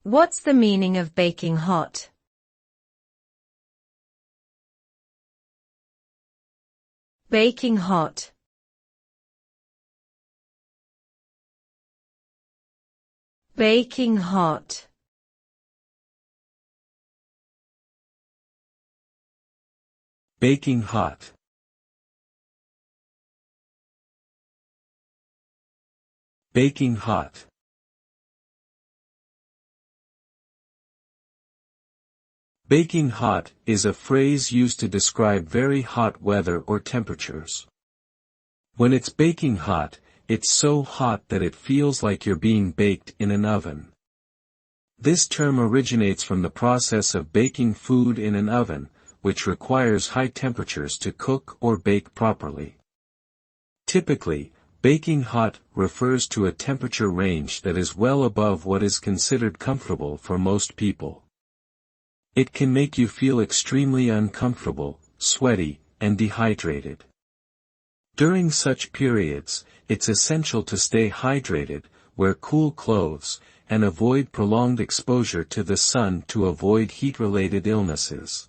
What's the meaning of baking hot? Baking hot. Baking hot. Baking hot. Baking hot. Baking hot is a phrase used to describe very hot weather or temperatures. When it's baking hot, it's so hot that it feels like you're being baked in an oven. This term originates from the process of baking food in an oven, which requires high temperatures to cook or bake properly. Typically, baking hot refers to a temperature range that is well above what is considered comfortable for most people. It can make you feel extremely uncomfortable, sweaty, and dehydrated. During such periods, it's essential to stay hydrated, wear cool clothes, and avoid prolonged exposure to the sun to avoid heat-related illnesses.